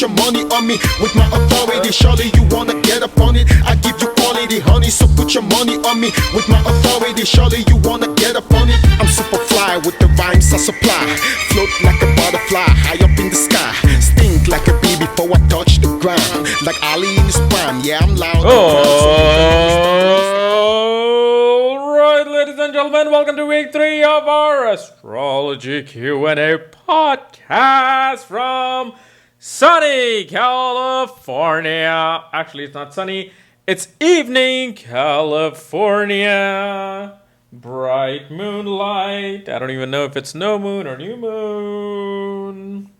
put your money on me. With my authority, surely you wanna get up on it. I give you quality, honey, so put your money on me. With my authority, surely you wanna get up on it. I'm super fly with the rhymes I supply. Float like a butterfly, high up in the sky. Stink like a bee before I touch the ground. Like Ali in his prime, yeah, I'm loud. Alright, ladies and gentlemen, welcome to week 3 of our Astrology Q&A podcast from sunny California. Actually, it's not sunny. It's evening California. Bright moonlight. I don't even know if it's no moon or new moon.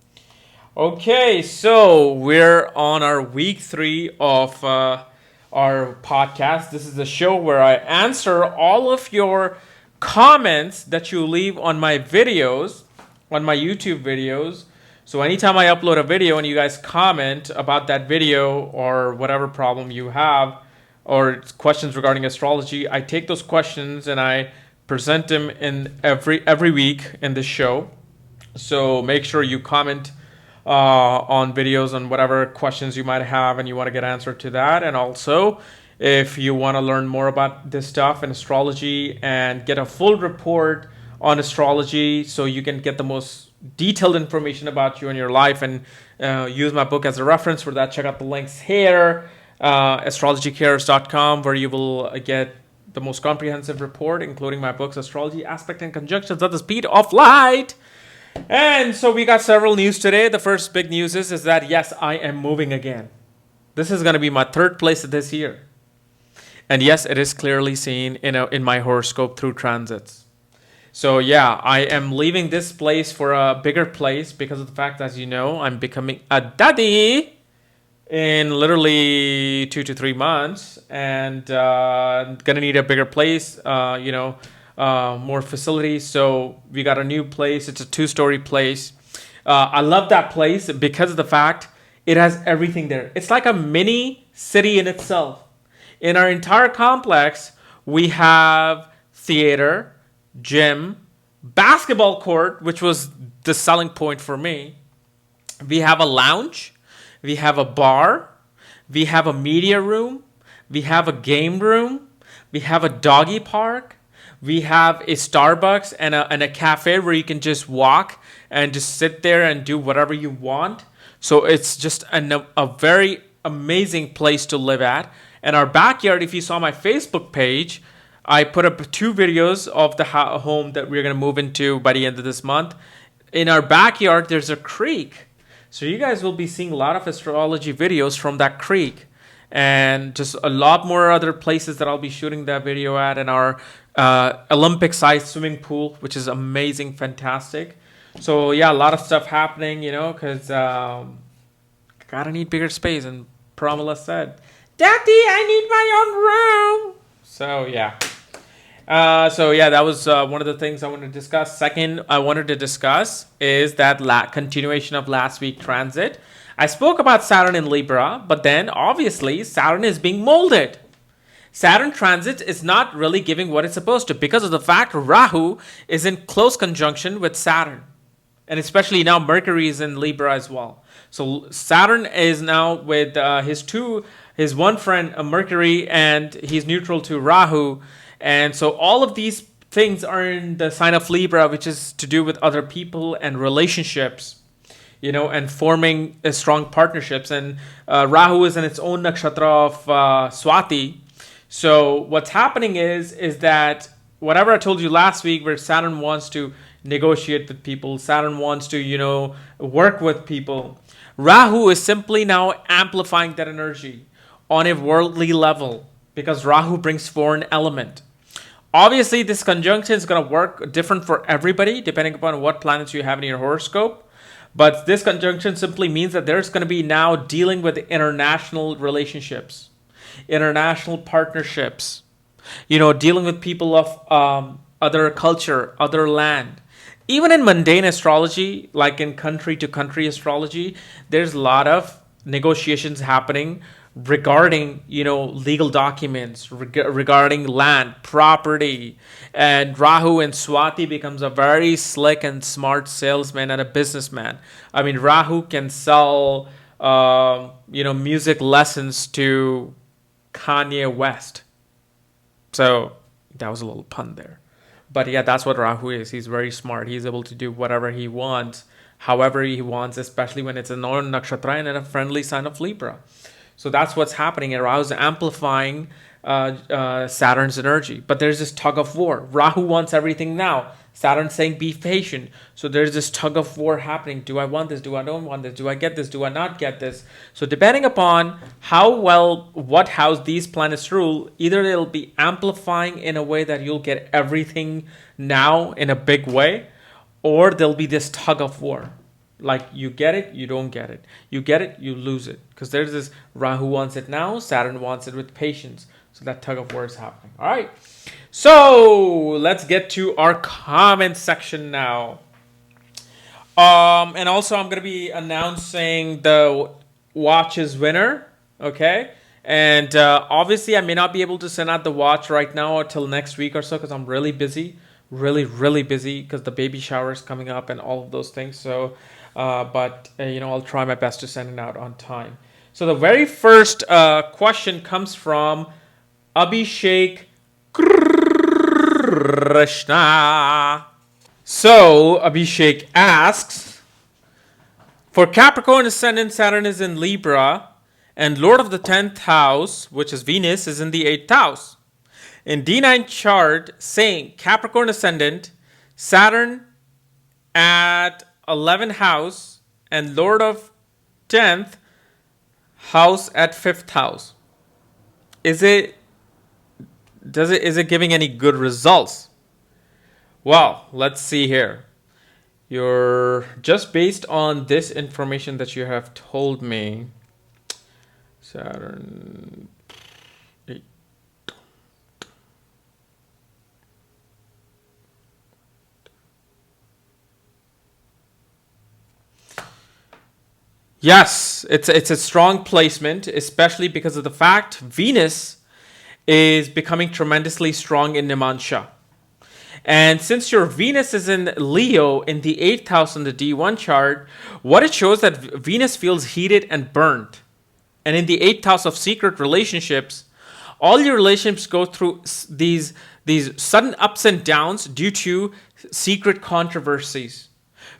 Okay, so we're on our week 3 of our podcast. This is the show where I answer all of your comments that you leave on my videos, on my YouTube videos. So anytime I upload a video and you guys comment about that video or whatever problem you have or questions regarding astrology, I take those questions and I present them in every week in the show. So make sure you comment on videos on whatever questions you might have and you want to get answer to that. And also, if you want to learn more about this stuff in astrology and get a full report on astrology so you can get the most detailed information about you and your life and use my book as a reference for that, check out the links here, astrologycares.com, where you will get the most comprehensive report, including my books, Astrology, Aspect, and Conjunctions at the Speed of Light. And so we got several news today. The first big news is that, yes, I am moving again. This is going to be my third place this year. And yes, it is clearly seen in my horoscope through transits. So yeah, I am leaving this place for a bigger place because of the fact, as you know, I'm becoming a daddy in literally 2 to 3 months. And going to need a bigger place, more facilities. So we got a new place. It's a 2-story place. I love that place because of the fact it has everything there. It's like a mini city in itself. In our entire complex, we have theater, gym, basketball court, which was the selling point for me. We have a lounge. We have a bar. We have a media room. We have a game room. We have a doggy park. We have a Starbucks and a cafe where you can just walk and just sit there and do whatever you want. So it's just a very amazing place to live at. And our backyard, if you saw my Facebook page, I put up 2 videos of the home that we're going to move into by the end of this month. In our backyard, there's a creek. So you guys will be seeing a lot of astrology videos from that creek. And just a lot more other places that I'll be shooting that video at, in our Olympic-sized swimming pool, which is amazing, fantastic. So yeah, a lot of stuff happening, because gotta need bigger space. And Pramila said, "Daddy, I need my own room." So yeah. That was one of the things I wanted to discuss. Second, I wanted to discuss is that continuation of last week's transit. I spoke about Saturn in Libra, but then obviously Saturn is being molded. Saturn transit is not really giving what it's supposed to because of the fact Rahu is in close conjunction with Saturn. And especially now Mercury is in Libra as well. So Saturn is now with his one friend Mercury, and he's neutral to Rahu. And so all of these things are in the sign of Libra, which is to do with other people and relationships. And forming strong partnerships. And Rahu is in its own nakshatra of Swati. So what's happening is that whatever I told you last week, where Saturn wants to negotiate with people, Saturn wants to, work with people, Rahu is simply now amplifying that energy on a worldly level because Rahu brings foreign element. Obviously, this conjunction is going to work different for everybody, depending upon what planets you have in your horoscope. But this conjunction simply means that there's going to be now dealing with international relationships, international partnerships, dealing with people of other culture, other land. Even in mundane astrology, like in country-to-country astrology, there's a lot of negotiations happening regarding, legal documents, regarding land, property. And Rahu in Swati becomes a very slick and smart salesman and a businessman. I mean, Rahu can sell music lessons to Kanye West. So that was a little pun there. But yeah, that's what Rahu is. He's very smart. He's able to do whatever he wants, however he wants, especially when it's a Northern Nakshatra and a friendly sign of Libra. So that's what's happening. And Rahu is amplifying Saturn's energy. But there's this tug of war. Rahu wants everything now. Saturn's saying be patient. So there's this tug of war happening. Do I want this? Do I don't want this? Do I get this? Do I not get this? So depending upon how well, what house these planets rule, either they'll be amplifying in a way that you'll get everything now in a big way, or there'll be this tug of war. Like you get it, you don't get it. You get it, you lose it. Because there's this Rahu wants it now, Saturn wants it with patience. So that tug of war is happening. All right. So let's get to our comment section now. And also I'm going to be announcing the watch's winner. Okay. And obviously I may not be able to send out the watch right now until next week or so because I'm really busy. Really busy because the baby shower is coming up and all of those things. So, I'll try my best to send it out on time. So the very first question comes from Abhishek Krishna. So Abhishek asks, for Capricorn ascendant, Saturn is in Libra and Lord of the 10th house, which is Venus, is in the 8th house. In D9 chart saying Capricorn ascendant, Saturn at 11th house and Lord of 10th house at 5th house. Is it giving any good results? Well, let's see here. You're just based on this information that you have told me. Saturn 8. Yes, it's a strong placement, especially because of the fact Venus is becoming tremendously strong in Namansha. And since your Venus is in Leo in the 8th house in the D1 chart, what it shows that Venus feels heated and burnt. And in the 8th house of secret relationships, all your relationships go through these sudden ups and downs due to secret controversies.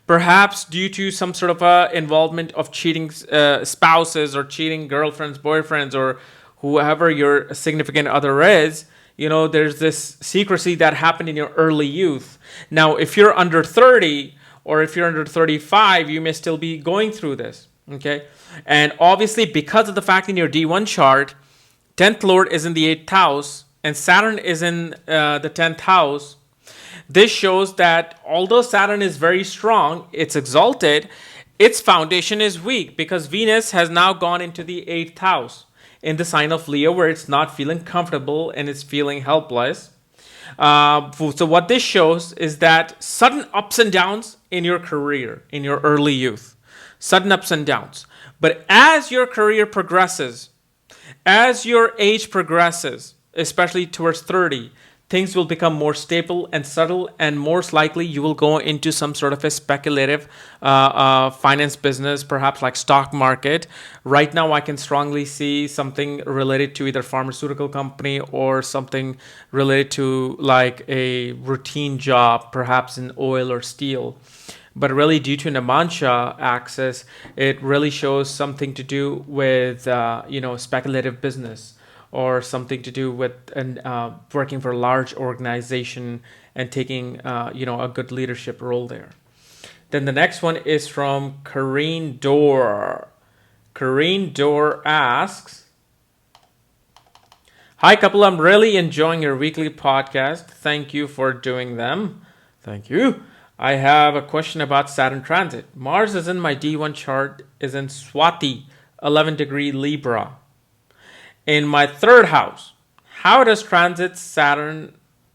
Perhaps due to some sort of involvement of cheating spouses or cheating girlfriends, boyfriends, or whoever your significant other is. There's this secrecy that happened in your early youth. Now, if you're under 30 or if you're under 35, you may still be going through this. Okay. And obviously, because of the fact in your D1 chart, 10th Lord is in the 8th house and Saturn is in the 10th house. This shows that although Saturn is very strong, it's exalted, its foundation is weak because Venus has now gone into the 8th house in the sign of Leo, where it's not feeling comfortable and it's feeling helpless. So what this shows is that sudden ups and downs in your career, in your early youth, sudden ups and downs. But as your career progresses, as your age progresses, especially towards 30, things will become more stable and subtle, and most likely you will go into some sort of a speculative finance business, perhaps like stock market. Right now, I can strongly see something related to either pharmaceutical company or something related to like a routine job, perhaps in oil or steel. But really, due to Namansha axis, it really shows something to do with speculative business, or something to do with working for a large organization and taking a good leadership role there. Then the next one is from Kareen Dor. Kareen Dor asks, hi Kapiel, I'm really enjoying your weekly podcast. Thank you for doing them. Thank you. I have a question about Saturn transit. Mars is in my D1 chart, is in Swati, 11 degree Libra. In my 3rd house, how does transit Saturn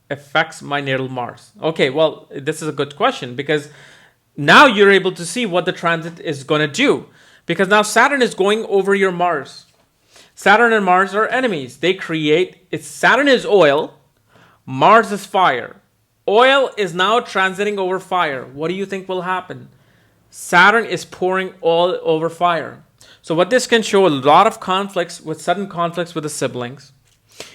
affects my natal Mars? Okay, well, this is a good question because now you're able to see what the transit is going to do. Because now Saturn is going over your Mars. Saturn and Mars are enemies. Saturn is oil, Mars is fire. Oil is now transiting over fire. What do you think will happen? Saturn is pouring oil over fire. So what this can show, a lot of conflicts, with sudden conflicts with the siblings.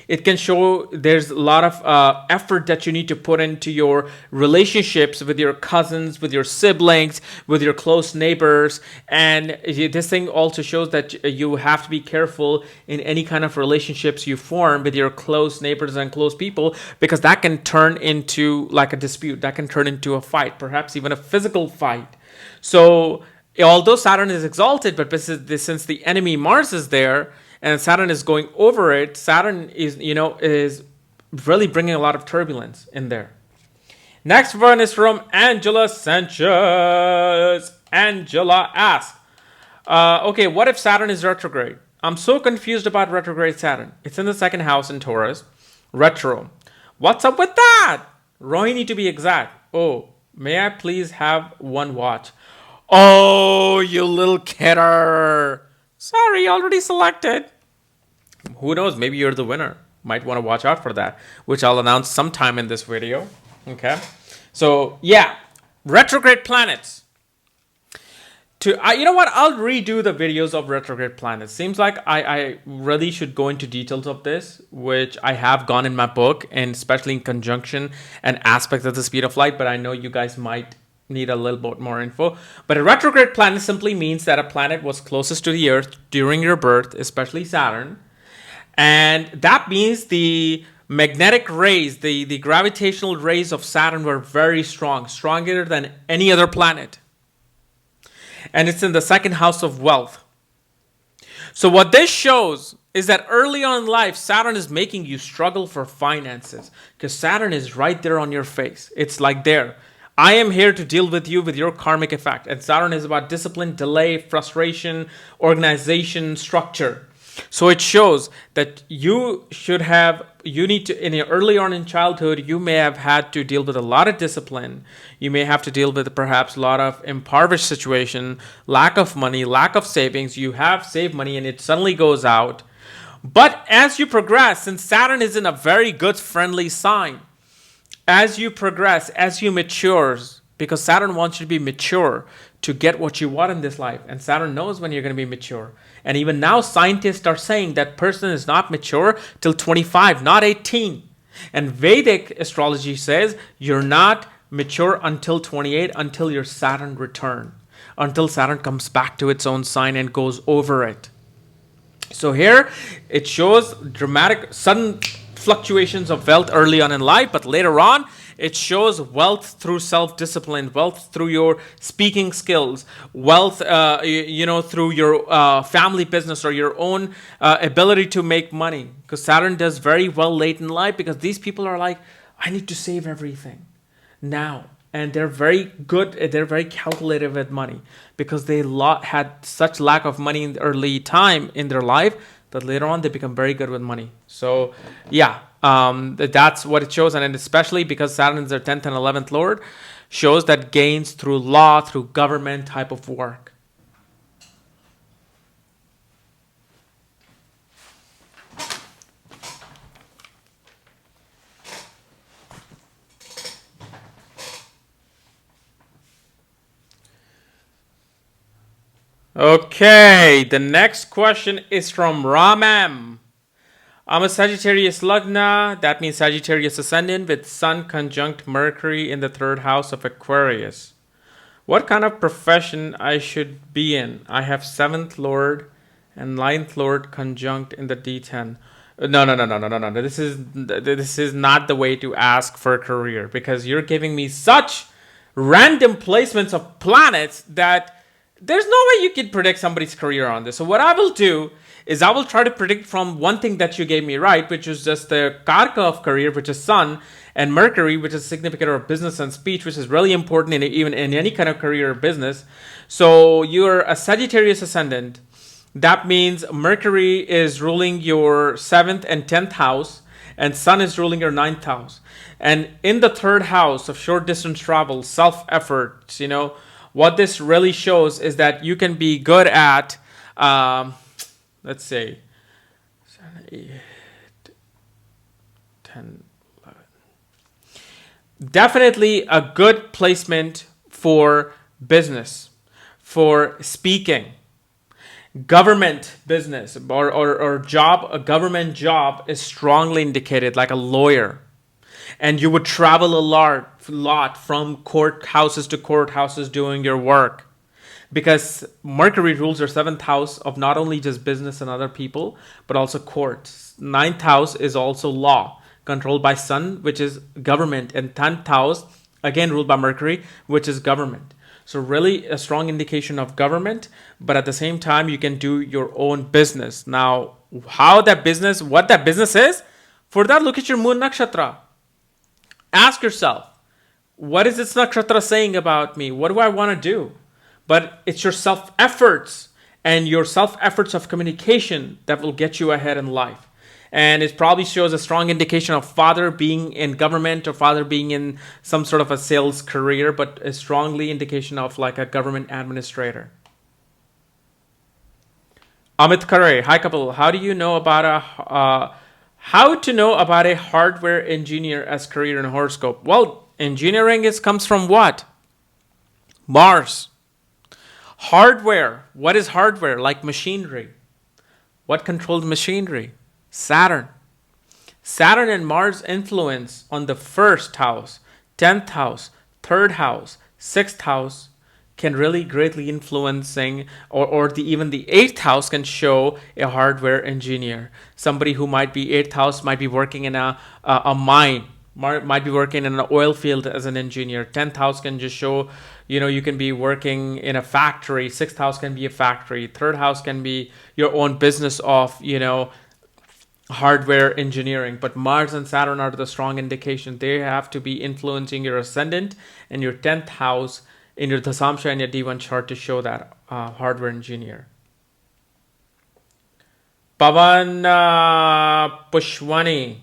It can show there's a lot of effort that you need to put into your relationships with your cousins, with your siblings, with your close neighbors. And this thing also shows that you have to be careful in any kind of relationships you form with your close neighbors and close people, because that can turn into like a dispute. That can turn into a fight, perhaps even a physical fight. So although Saturn is exalted, but since the enemy Mars is there, and Saturn is going over it, Saturn is really bringing a lot of turbulence in there. Next one is from Angela Sanchez. Angela asks, okay, what if Saturn is retrograde? I'm so confused about retrograde Saturn. It's in the second house in Taurus. Retro. What's up with that? Rohini to be exact. Oh, may I please have one watch? Oh, you little kidder. Sorry, already selected. Who knows? Maybe you're the winner. Might want to watch out for that, which I'll announce sometime in this video. Okay. So, yeah. Retrograde planets. You know what? I'll redo the videos of retrograde planets. Seems like I really should go into details of this, which I have gone in my book, and especially in conjunction and aspects of the speed of light. But I know you guys might need a little bit more info. But a retrograde planet simply means that a planet was closest to the Earth during your birth, especially Saturn. And that means the magnetic rays, the gravitational rays of Saturn were very strong, stronger than any other planet. And it's in the second house of wealth. So what this shows is that early on in life, Saturn is making you struggle for finances, because Saturn is right there on your face. It's like there. I am here to deal with you with your karmic effect. And Saturn is about discipline, delay, frustration, organization, structure. So it shows that you need to, early on in childhood, you may have had to deal with a lot of discipline. You may have to deal with perhaps a lot of impoverished situation, lack of money, lack of savings. You have saved money and it suddenly goes out. But as you progress, since Saturn is in a very good friendly sign, as you progress, as you mature, because Saturn wants you to be mature to get what you want in this life. And Saturn knows when you're going to be mature. And even now, scientists are saying that person is not mature till 25, not 18. And Vedic astrology says you're not mature until 28, until your Saturn return, until Saturn comes back to its own sign and goes over it. So here it shows dramatic, sudden fluctuations of wealth early on in life, but later on it shows wealth through self-discipline, wealth through your speaking skills, wealth through your family business or your own ability to make money, because Saturn does very well late in life, because these people are like, I need to save everything now, and they're very good, they're very calculative with money, because they had such lack of money in the early time in their life that later on they become very good with money. So yeah, that's what it shows. And especially because Saturn is their 10th and 11th lord, shows that gains through law, through government type of work. Okay, the next question is from Ramam. I'm a Sagittarius Lagna, that means Sagittarius ascendant with Sun conjunct Mercury in the third house of Aquarius. What kind of profession I should be in? I have 7th Lord and 9th Lord conjunct in the D10. No. This is not the way to ask for a career, because you're giving me such random placements of planets that there's no way you can predict somebody's career on this. So what I will do is I will try to predict from one thing that you gave me right, which is just the Karka of career, which is Sun, and Mercury, which is significator of business and speech, which is really important even in any kind of career or business. So you're a Sagittarius ascendant. That means Mercury is ruling your 7th and 10th house, and Sun is ruling your 9th house. And in the third house of short distance travel, self-effort, what this really shows is that you can be good at, let's say, 7, 8, 10, 11. Definitely a good placement for business, for speaking. Government business or job, a government job is strongly indicated, like a lawyer. And you would travel a lot from courthouses to courthouses doing your work. Because Mercury rules your 7th house of not only just business and other people, but also courts. 9th house is also law, controlled by Sun, which is government. And 10th house, again ruled by Mercury, which is government. So really a strong indication of government, but at the same time, you can do your own business. Now, what that business is, for that, look at your moon nakshatra. Ask yourself, what is this nakshatra saying about me? What do I want to do? But it's your self-efforts and your self-efforts of communication that will get you ahead in life. And it probably shows a strong indication of father being in government or father being in some sort of a sales career, but a strongly indication of like a government administrator. Amit Kare, hi Kapiel, how to know about a hardware engineer as career in horoscope? Well, engineering comes from what? Mars. Hardware. What is hardware? Like machinery. What controls machinery? Saturn. Saturn and Mars influence on the 1st house, 10th house, 3rd house, 6th house can really greatly influencing, or even the 8th house can show a hardware engineer. Somebody who might be 8th house might be working in a mine, might be working in an oil field as an engineer. 10th house can just show, you can be working in a factory. 6th house can be a factory. 3rd house can be your own business of, hardware engineering. But Mars and Saturn are the strong indication. They have to be influencing your ascendant and your 10th house in your Dasamsha and your D1 chart to show that hardware engineer. Pavan Pushwani.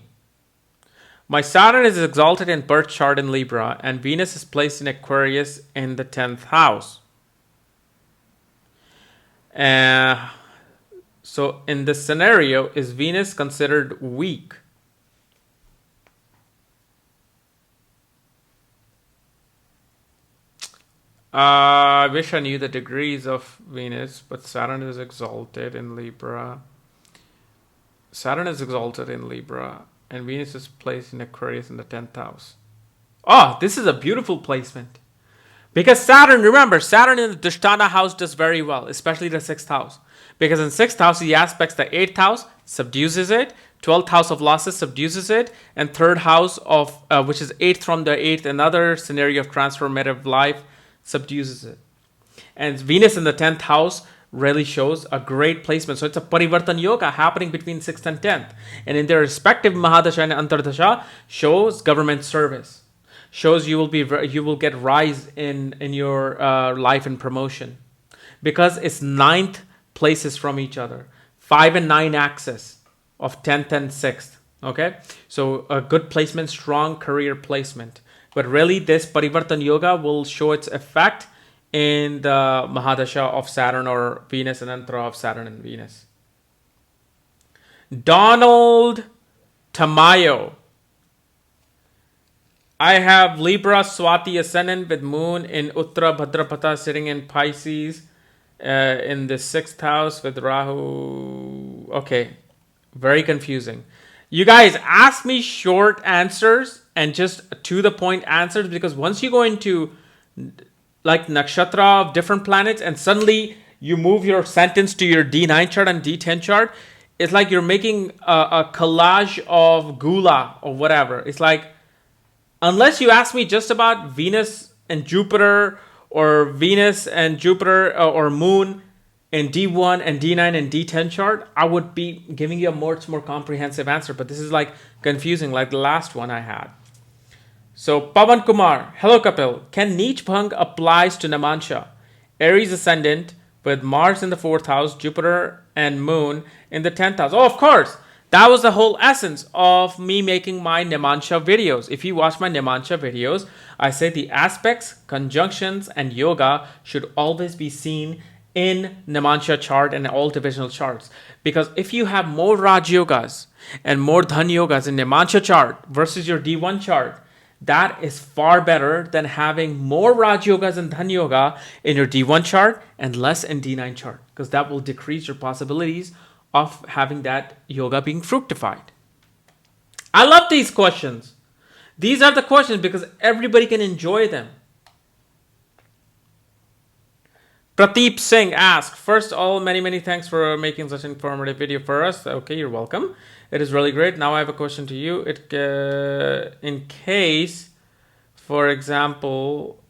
My Saturn is exalted in birth chart in Libra and Venus is placed in Aquarius in the 10th house. So in this scenario, is Venus considered weak? I wish I knew the degrees of Venus, but Saturn is exalted in Libra. Saturn is exalted in Libra, and Venus is placed in Aquarius in the 10th house. Oh, this is a beautiful placement. Because Saturn, remember, Saturn in the Drishtana house does very well, especially the 6th house. Because in 6th house, he aspects the 8th house, subduces it. 12th house of losses subduces it. And 3rd house of, which is 8th from the 8th, another scenario of transformative life, subduces it. And Venus in the 10th house really shows a great placement. So it's a Parivartan Yoga happening between 6th and 10th. And in their respective Mahadasha and Antardasha shows government service. Shows you will get rise in your life and promotion. Because it's 9th places from each other. 5 and 9 axis of 10th and 6th. Okay? So a good placement, strong career placement. But really this Parivartan Yoga will show its effect in the Mahadasha of Saturn or Venus and Antara of Saturn and Venus. Donald Tamayo. I have Libra Swati ascendant with moon in Uttara Bhadrapata sitting in Pisces in the 6th house with Rahu. Okay, very confusing. You guys ask me short answers and just to the point answers, because once you go into like nakshatra of different planets and suddenly you move your sentence to your D9 chart and D10 chart, it's like you're making a collage of gula or whatever. It's like, unless you ask me just about Venus and Jupiter or Venus and Jupiter or Moon in D1 and D9 and D10 chart, I would be giving you a much more comprehensive answer. But this is like confusing, like the last one I had. So Pavan Kumar, hello Kapiel. Can Neech Bhang applies to Namansha? Aries ascendant with Mars in the 4th house, Jupiter and Moon in the 10th house. Oh, of course. That was the whole essence of me making my Namansha videos. If you watch my Namansha videos, I say the aspects, conjunctions, and yoga should always be seen in Namansha chart and all divisional charts. Because if you have more Raj yogas and more Dhan yogas in Namansha chart versus your D1 chart, That is far better than having more Raj Yogas and Dhan Yoga in your D1 chart and less in D9 chart, because that will decrease your possibilities of having that yoga being fructified. I love these questions. These are the questions because everybody can enjoy them. Prateep Singh asks, first of all, many thanks for making such an informative video for us. Okay, you're welcome. It is really great. Now I have a question to you. In case, for example,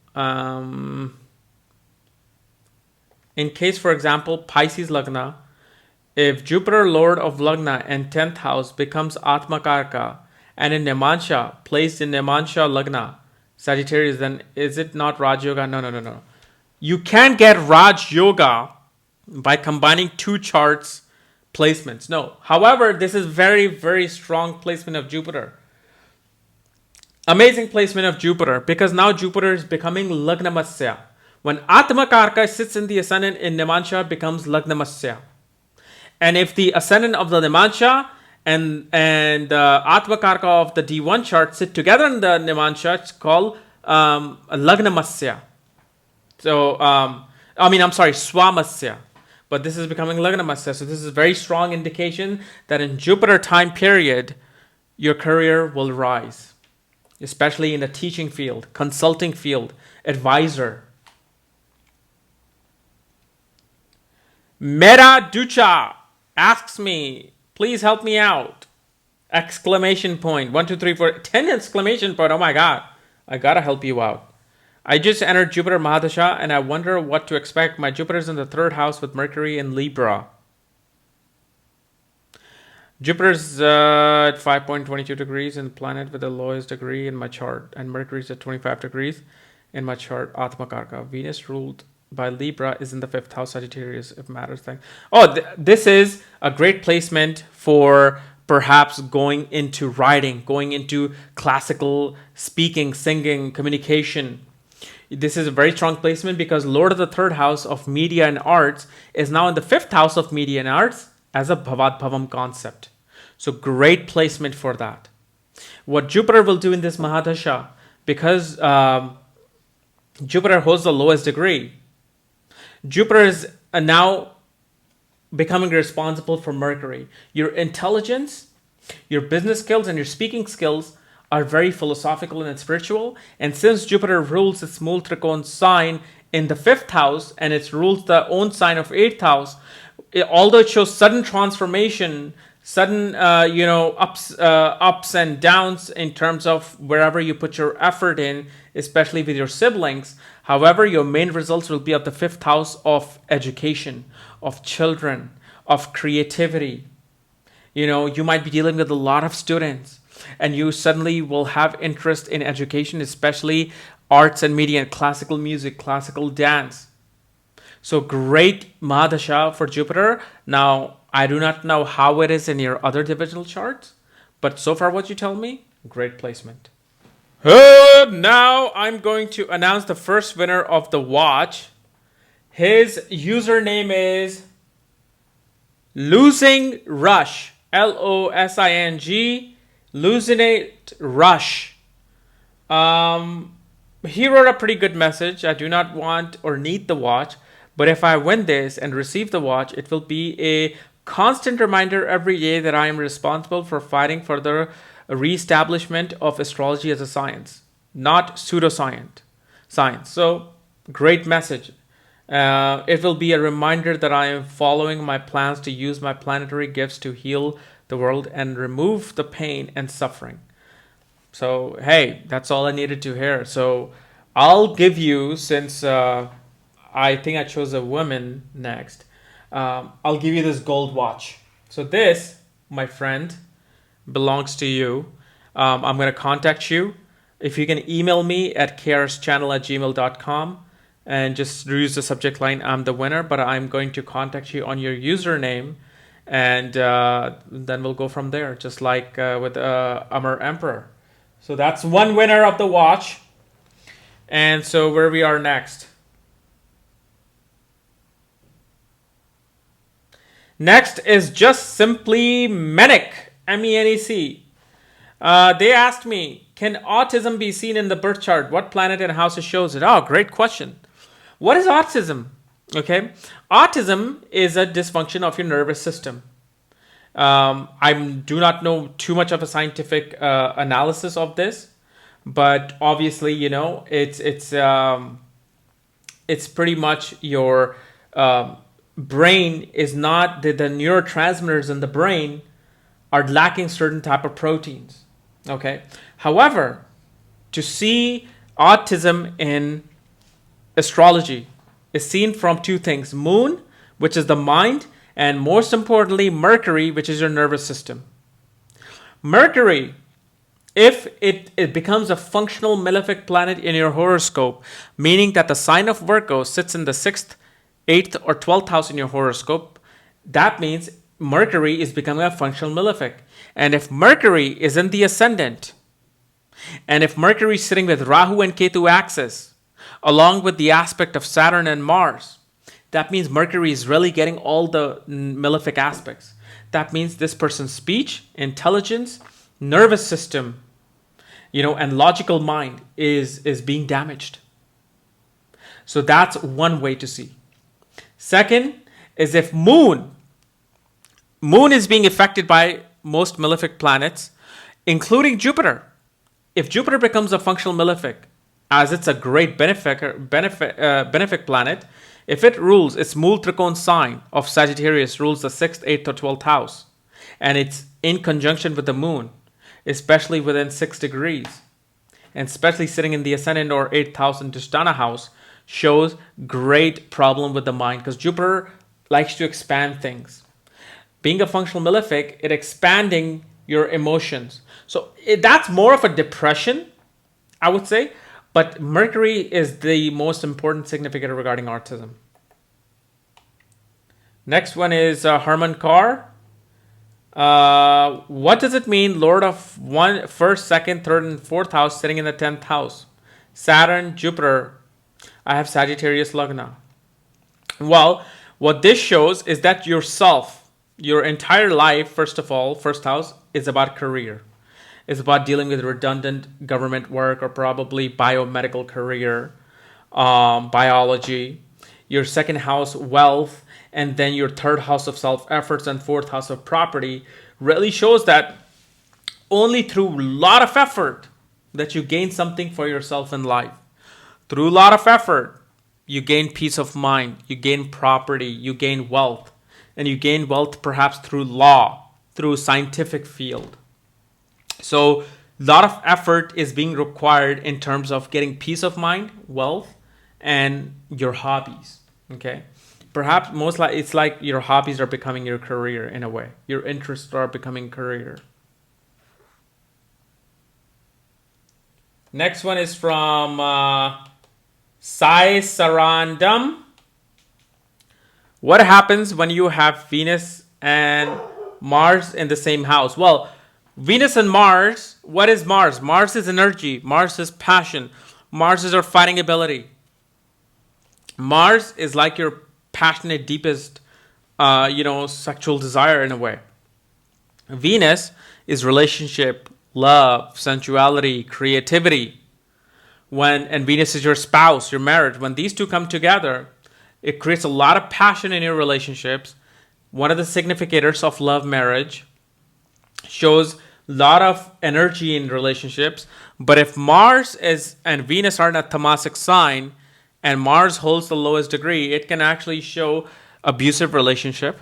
Pisces Lagna, if Jupiter, Lord of Lagna and 10th house becomes Atmakarka and in Nemansha, placed in Nemansha Lagna, Sagittarius, then is it not Raj Yoga? No. You can't get Raj Yoga by combining two charts placements. No. However, this is very strong placement of Jupiter. Amazing placement of Jupiter, because now Jupiter is becoming Lagnamasya. When Atmakarka sits in the ascendant in Nemansha, becomes Lagnamasya. And if the ascendant of the Nemansha and the Atmakarka of the D1 chart sit together in the Nemansha, it's called Lagnamasya. So, Swamasya. But this is becoming Lagnamasya. So this is a very strong indication that in Jupiter time period, your career will rise. Especially in the teaching field, consulting field, advisor. Mera Ducha asks me, please help me out. Exclamation point. 1, 2, 3, 4, 10 exclamation point. Oh my God. I gotta help you out. I just entered Jupiter Mahadasha and I wonder what to expect. My Jupiter's in the 3rd house with Mercury in Libra. Jupiter's at 5.22 degrees and planet with the lowest degree in my chart. And Mercury's at 25 degrees in my chart, Atmakarka. Venus ruled by Libra is in the 5th house, Sagittarius, if matters. This is a great placement for perhaps going into writing, going into classical speaking, singing, communication. This is a very strong placement because Lord of the 3rd house of media and arts is now in the 5th house of media and arts as a Bhavad Bhavam concept. So great placement for that. What Jupiter will do in this Mahadasha, because Jupiter holds the lowest degree, Jupiter is now becoming responsible for Mercury. Your intelligence, your business skills, and your speaking skills are very philosophical and spiritual. And since Jupiter rules its Mool Trikon sign in the 5th house and it rules the own sign of 8th house, although it shows sudden transformation, sudden ups and downs in terms of wherever you put your effort in, especially with your siblings. However, your main results will be of the 5th house of education, of children, of creativity. You might be dealing with a lot of students and you suddenly will have interest in education, especially arts and media and classical music, classical dance. So great Mahadasha for Jupiter. Now, I do not know how it is in your other divisional charts, but so far what you tell me, great placement. Now I'm going to announce the first winner of the watch. His username is Losing Rush. Losing Lusinate Rush. He wrote a pretty good message. I do not want or need the watch, but if I win this and receive the watch, it will be a constant reminder every day that I am responsible for fighting for the reestablishment of astrology as a science, not pseudoscience. So, great message. It will be a reminder that I am following my plans to use my planetary gifts to heal the world and remove the pain and suffering. So, hey, that's all I needed to hear. So, I'll give you, since I think I chose a woman next, I'll give you this gold watch. So this, my friend, belongs to you. I'm going to contact you. If you can email me at KRSchannel@gmail.com and just use the subject line, I'm the winner, but I'm going to contact you on your username and then we'll go from there, just like with Amar Emperor. So that's one winner of the watch. And so where we are next. Next is just simply Menec, MENEC. They asked me, Can autism be seen in the birth chart? What planet and house shows it? Oh, great question. What is autism? Okay. Autism is a dysfunction of your nervous system. I do not know too much of a scientific analysis of this, but obviously, you know, it's pretty much your brain is not the neurotransmitters in the brain are lacking certain type of proteins. Okay. However, to see autism in astrology is seen from two things: moon, which is the mind, and most importantly, Mercury, which is your nervous system. Mercury, if it becomes a functional malefic planet in your horoscope, meaning that the sign of Virgo sits in the 6th, 8th, or 12th house in your horoscope, that means Mercury is becoming a functional malefic. And if Mercury is in the ascendant, and if Mercury is sitting with Rahu and Ketu axis, along with the aspect of Saturn and Mars, that means Mercury is really getting all the malefic aspects. That means this person's speech, intelligence, nervous system, you know, and logical mind is being damaged. So that's one way to see. Second is if moon is being affected by most malefic planets, including Jupiter. If Jupiter becomes a functional malefic, as it's a great benefic planet, if it rules its Mool Trikon sign of Sagittarius, rules the 6th, 8th, or 12th house, and it's in conjunction with the moon, especially within 6 degrees, and especially sitting in the ascendant or 8th house and Dushtana house, shows great problem with the mind, because Jupiter likes to expand things. Being a functional malefic, it expanding your emotions. So that's more of a depression, I would say. But Mercury is the most important significant regarding autism. Next one is Harman Kar. What does it mean, Lord of 1st, 2nd, 3rd, and 4th house sitting in the 10th house? Saturn, Jupiter. I have Sagittarius Lagna. Well, what this shows is that yourself, your entire life, first of all, first house, is about career. It's about dealing with redundant government work or probably biomedical career, biology. Your second house, wealth, and then your third house of self-efforts and fourth house of property really shows that only through a lot of effort that you gain something for yourself in life. Through a lot of effort, you gain peace of mind, you gain property, you gain wealth, and you gain wealth perhaps through law, through scientific field. So a lot of effort is being required in terms of getting peace of mind, wealth, and your hobbies. Okay, perhaps most like it's like your hobbies are becoming your career in a way. Your interests are becoming career. Next one is from Sai Sarandam. What happens when you have Venus and Mars in the same house? Well, Venus and Mars, what is Mars? Mars is energy. Mars is passion. Mars is our fighting ability. Mars is like your passionate, deepest, sexual desire in a way. Venus is relationship, love, sensuality, creativity. And Venus is your spouse, your marriage. When these two come together, it creates a lot of passion in your relationships. One of the significators of love marriage shows a lot of energy in relationships. But if Mars and Venus are in a tamasic sign, and Mars holds the lowest degree, it can actually show abusive relationship,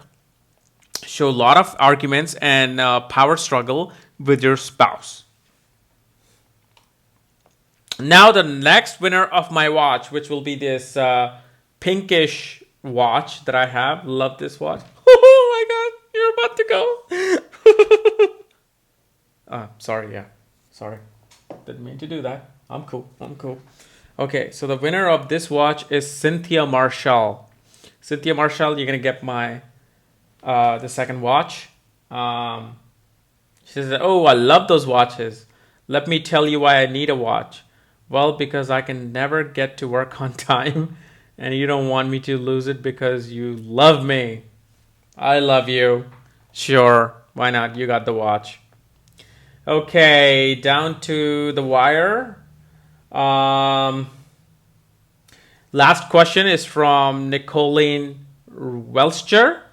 show a lot of arguments and power struggle with your spouse. Now the next winner of my watch, which will be this pinkish watch that I have. Love this watch. Oh my God, you're about to go. Sorry, yeah. Sorry. Didn't mean to do that. I'm cool. Okay, so the winner of this watch is Cynthia Marshall. Cynthia Marshall, you're going to get my the second watch. She says, oh, I love those watches. Let me tell you why I need a watch. Well, because I can never get to work on time. And you don't want me to lose it because you love me. I love you. Sure, why not? You got the watch. Okay, down to the wire. Last question is from Nicolene Welcher.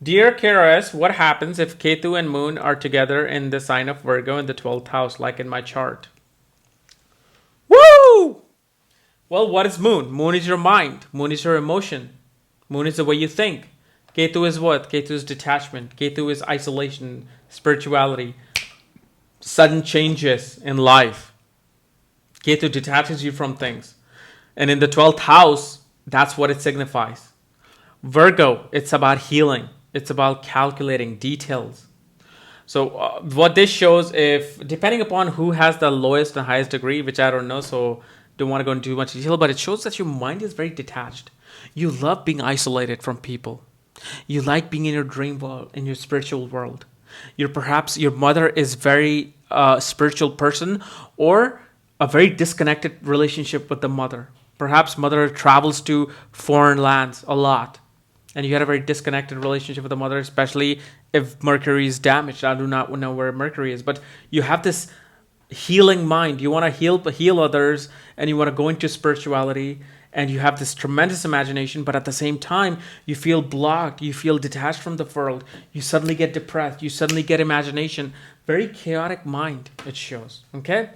Dear KRS, what happens if Ketu and Moon are together in the sign of Virgo in the 12th house, like in my chart? Woo! Well, what is Moon? Moon is your mind. Moon is your emotion. Moon is the way you think. Ketu is what? Ketu is detachment. Ketu is isolation, spirituality, sudden changes in life. Ketu detaches you from things. And in the 12th house, that's what it signifies. Virgo, it's about healing. It's about calculating details. So what this shows, if depending upon who has the lowest and highest degree, which I don't know, so don't want to go into too much detail, but it shows that your mind is very detached. You love being isolated from people. You like being in your dream world, in your spiritual world. Perhaps your mother is very spiritual person, or a very disconnected relationship with the mother. Perhaps mother travels to foreign lands a lot, and you had a very disconnected relationship with the mother, especially if Mercury is damaged. I do not know where Mercury is, but you have this healing mind. You want to heal others, and you want to go into spirituality, and you have this tremendous imagination, but at the same time, you feel blocked. You feel detached from the world. You suddenly get depressed. You suddenly get imagination. Very chaotic mind, it shows. Okay?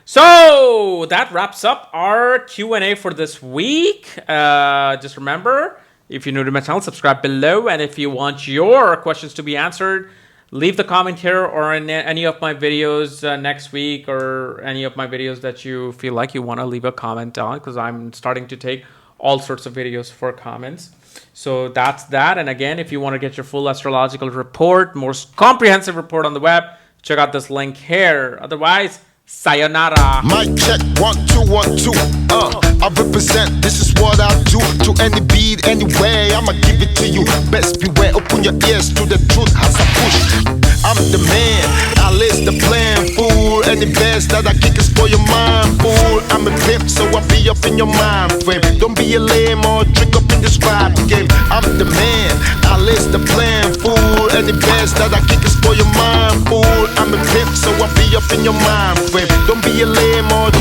So that wraps up our Q&A for this week. Just remember, if you're new to my channel, subscribe below. And if you want your questions to be answered, leave the comment here or in any of my videos next week, or any of my videos that you feel like you want to leave a comment on, because I'm starting to take all sorts of videos for comments. So that's that. And again, if you want to get your full astrological report, most comprehensive report on the web, check out this link here. Otherwise, sayonara. Mic check, 1 2 1 2. I represent, this is what I do. To any beat, anyway, I'ma give it to you. Best beware, open your ears to the truth as I push. I'm the man, I list the plan, fool. Any best that I kick is for your mind, fool. I'm a pimp, so I be up in your mind frame. Don't be a lame or trick up in this rap game. I'm the man, I list the plan, fool. Any best that I kick is for your mind, fool. I'm a pimp, so I be up in your mind frame. Don't be a lame or